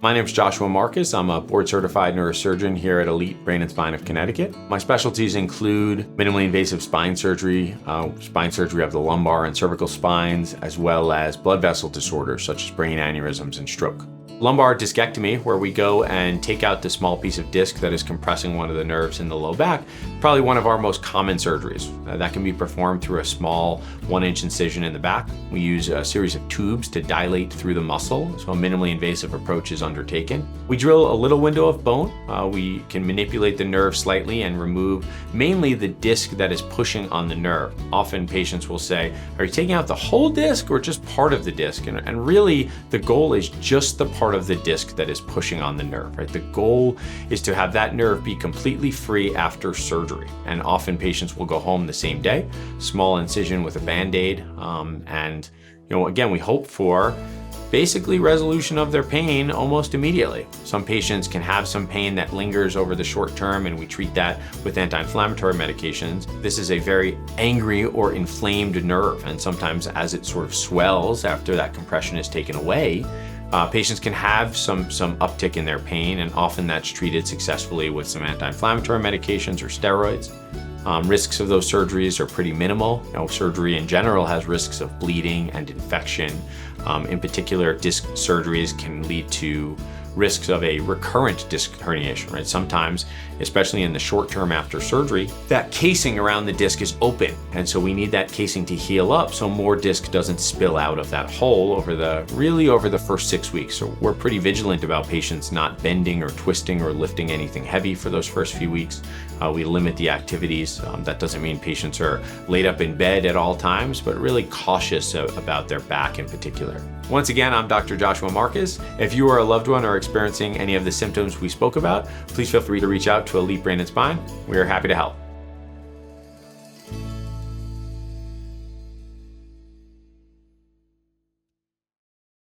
My name is Joshua Marcus. I'm a board-certified neurosurgeon here at Elite Brain and Spine of Connecticut. My specialties include minimally invasive spine surgery of the lumbar and cervical spines, as well as blood vessel disorders such as brain aneurysms and stroke. Lumbar discectomy, where we go and take out the small piece of disc that is compressing one of the nerves in the low back, probably one of our most common surgeries. That can be performed through a small 1-inch incision in the back. We use a series of tubes to dilate through the muscle, so a minimally invasive approach is undertaken. We drill a little window of bone. We can manipulate the nerve slightly and remove mainly the disc that is pushing on the nerve. Often patients will say, are you taking out the whole disc or just part of the disc? And really, the goal is just the part of the disc that is pushing on the nerve, right? The goal is to have that nerve be completely free after surgery. And often patients will go home the same day, small incision with a Band-Aid. And again, we hope for basically resolution of their pain almost immediately. Some patients can have some pain that lingers over the short term, and we treat that with anti-inflammatory medications. This is a very angry or inflamed nerve, and sometimes as it sort of swells after that compression is taken away, patients can have some uptick in their pain, and often that's treated successfully with some anti-inflammatory medications or steroids. Risks of those surgeries are pretty minimal. Surgery in general has risks of bleeding and infection. In particular, disc surgeries can lead to risks of a recurrent disc herniation, right? Sometimes, especially in the short term after surgery, that casing around the disc is open. And so we need that casing to heal up so more disc doesn't spill out of that hole over the first 6 weeks. So we're pretty vigilant about patients not bending or twisting or lifting anything heavy for those first few weeks. We limit the activities. That doesn't mean patients are laid up in bed at all times, but really cautious about their back in particular. Once again, I'm Dr. Joshua Marcus. If you or a loved one are experiencing any of the symptoms we spoke about, please feel free to reach out to Elite Brain and Spine. We are happy to help.